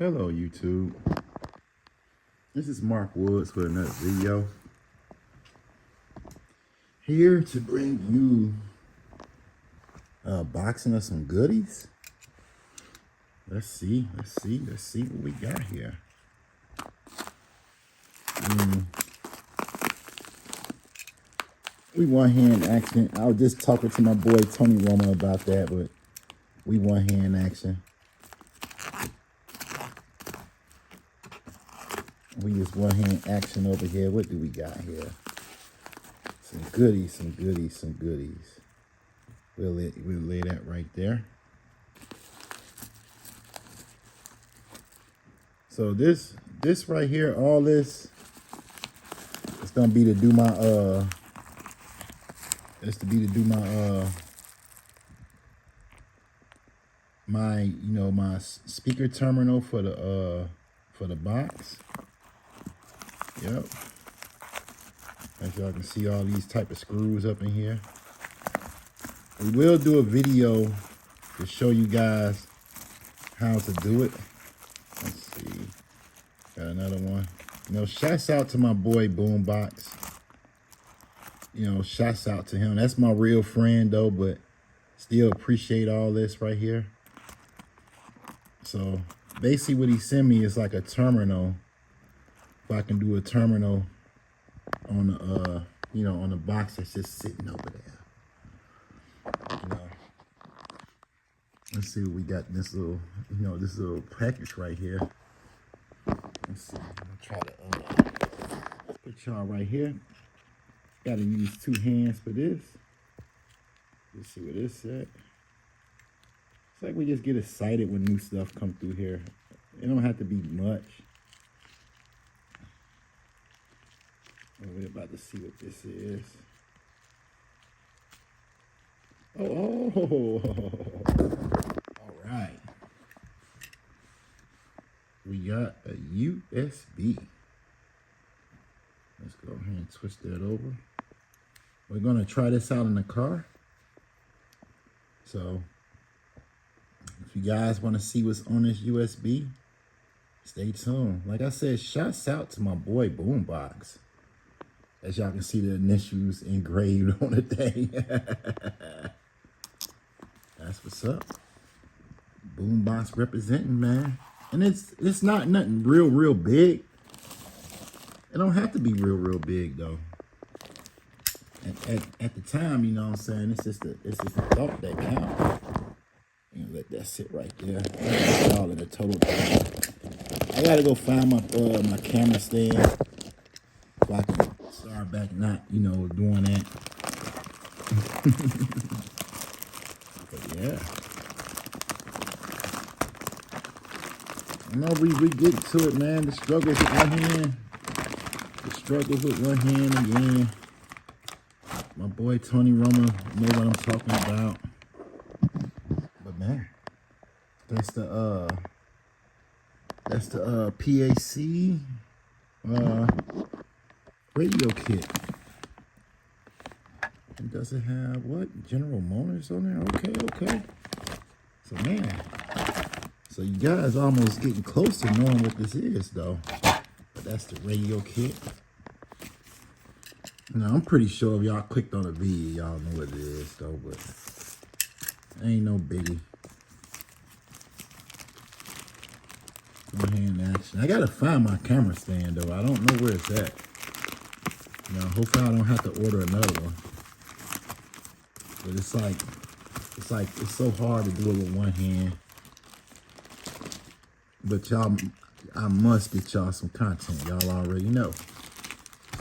Hello YouTube, this is Mark Woods with another video, here to bring you a boxing of some goodies. Let's see what we got here. We one hand action. I was just talking to my boy Tony Roma about that, but we one hand action. We just one hand action over here. What do we got here? Some goodies. We'll lay that right there. So this right here, all this, it's gonna be to do my my speaker terminal for the box. Yep. As y'all can see, all these type of screws up in here. We will do a video to show you guys how to do it. Let's see. Got another one. Shouts out to my boy Boombox. Shouts out to him. That's my real friend though, but still appreciate all this right here. So basically what he sent me is like a terminal. If I can do a terminal on the on the box that's just sitting over there. Let's see what we got in this little this little package right here. Let's see. I'm gonna try to put y'all right here. Gotta use two hands for this. Let's see what this at. It's like we just get excited when new stuff come through here. It don't have to be much. We're about to see what this is. Oh, all right. We got a USB. Let's go ahead and switch that over. We're gonna try this out in the car. So if you guys want to see what's on this USB, stay tuned. Like I said, shouts out to my boy Boombox. As y'all can see the initials engraved on the thing. That's what's up. Boombox representing, man. And it's not nothing real big. It don't have to be real big though. At the time, you know what I'm saying, it's just the thought that counts. Let that sit right there. That's all in the total. I gotta go find my camera stand so I can start back not, doing that. But yeah. We get to it, man. The struggles with one hand. The struggles with one hand again. My boy Tony Roma know what I'm talking about. But man, that's the PAC radio kit. And does it have what? General Motors on there? Okay. So man, so you guys almost getting close to knowing what this is though. But that's the radio kit. Now I'm pretty sure if y'all clicked on the video, y'all know what it is though, but ain't no biggie. One hand action. I gotta find my camera stand though. I don't know where it's at. Hopefully I don't have to order another one. But it's so hard to do it with one hand. But y'all, I must get y'all some content. Y'all already know.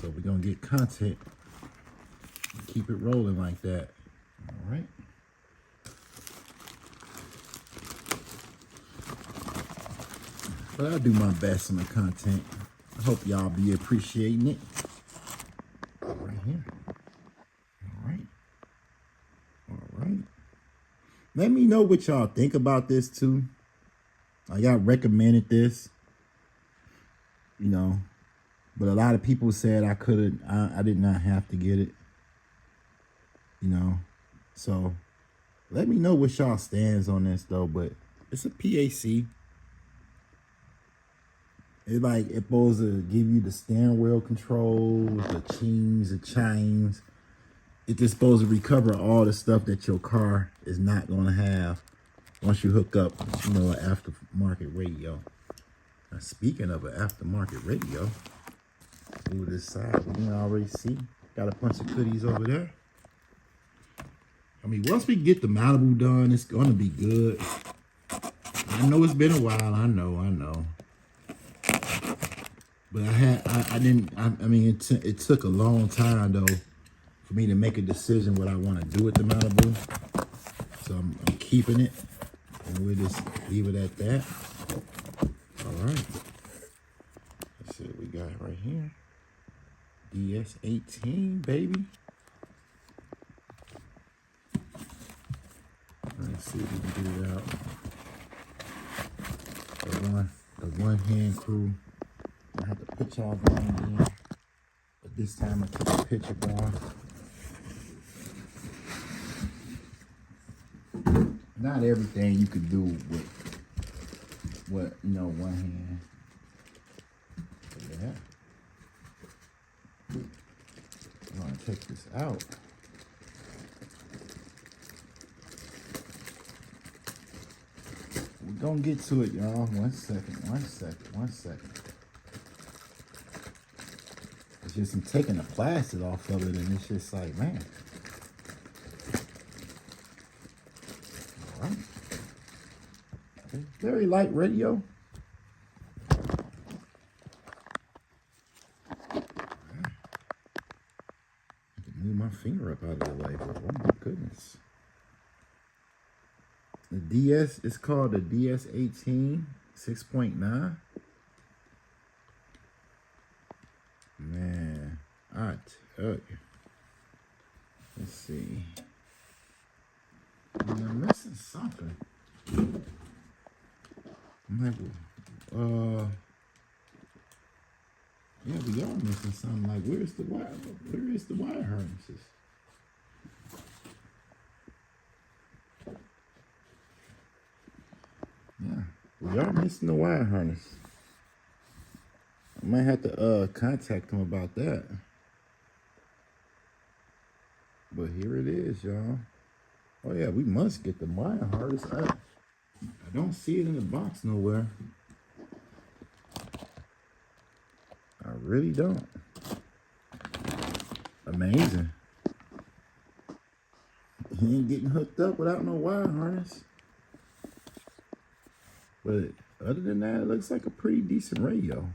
So we're gonna get content and keep it rolling like that. All right. But I'll do my best on the content. I hope y'all be appreciating it. Right here. All right. Let me know what y'all think about this too. Y'all recommended this. But a lot of people said I did not have to get it. So let me know what y'all stands on this though. But it's a PAC. It's like it's supposed to give you the steering wheel controls, the chimes. It's just supposed to recover all the stuff that your car is not gonna have once you hook up, you know, an aftermarket radio. Now, speaking of an aftermarket radio, move this side. You can already see got a bunch of goodies over there. I mean, once we get the Malibu done, it's gonna be good. I know it's been a while. I know. But I mean, it took a long time though for me to make a decision what I want to do with the Malibu. So I'm keeping it, and we'll just leave it at that. All right. Let's see what we got right here. DS18, baby. Let's see if we can get it out. The one hand crew. I have to put y'all going again. But this time I took a picture going. Not everything you could do with what, you know, one hand. Yeah. I'm gonna take this out. We're gonna get to it, y'all. One second. It's just I'm taking the plastic off of it, and it's just like, man. All right. Okay. Very light radio. Move my finger up out of the way. Oh my goodness. The DS is called the DS18 6.9. Man, I tell you. Let's see. I'm missing something. I'm like, yeah, we are missing something. Like, where's the wire? Where is the wire harnesses? Yeah, we are missing the wire harness. I might have to contact them about that. But here it is, y'all. Oh yeah, we must get the wire harness. I don't see it in the box nowhere. I really don't. Amazing. He ain't getting hooked up without no wire harness. But other than that, it looks like a pretty decent radio.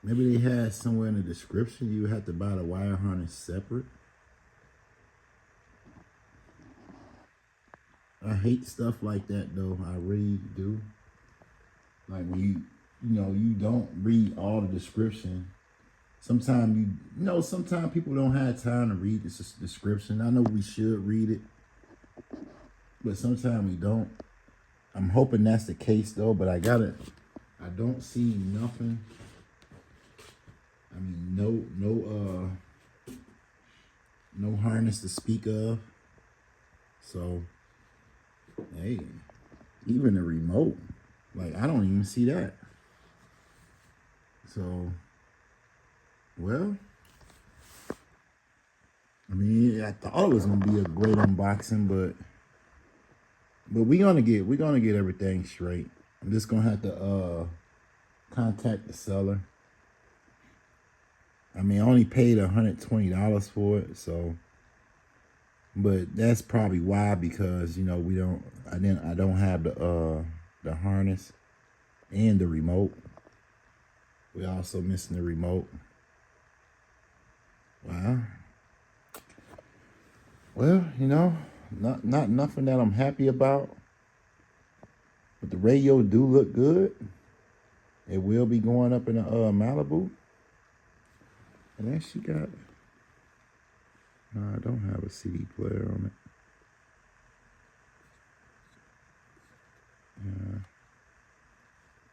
Maybe they had somewhere in the description you have to buy the wire harness separate. I hate stuff like that though. I really do. Like when you don't read all the description. Sometimes sometimes people don't have time to read the description. I know we should read it, but sometimes we don't. I'm hoping that's the case though, but I don't see nothing. I mean, no harness to speak of. So, hey, even the remote, like I don't even see that. So, well, I mean, I thought it was gonna be a great unboxing, but we're gonna get everything straight. I'm just gonna have to contact the seller. I mean, I only paid $120 for it, so. But that's probably why, because I don't have the harness and the remote. We're also missing the remote. Wow. Well, not nothing that I'm happy about. But the radio do look good. It will be going up in a Malibu. And then she got. No, I don't have a CD player on it. Yeah.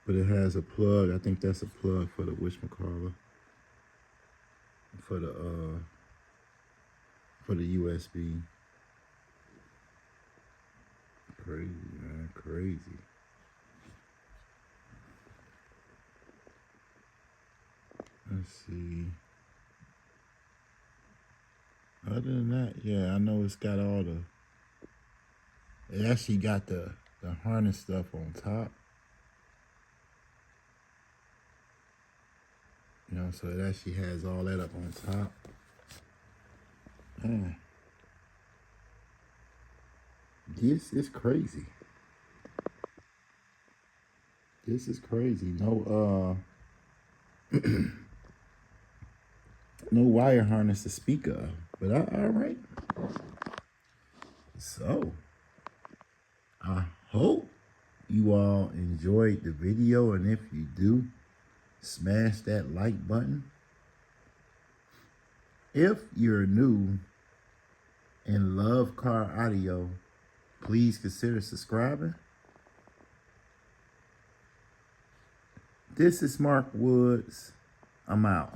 But it has a plug. I think that's a plug for the whatchamacallit. For the USB. Crazy, man, crazy. Let's see. Other than that, yeah, I know it's got all the, it actually got the harness stuff on top. You know, so it actually has all that up on top. Man, this is crazy. This is crazy. No, no wire harness to speak of. But all right. So, I hope you all enjoyed the video, and if you do, smash that like button. If you're new and love car audio, please consider subscribing. This is Mark Woods. I'm out.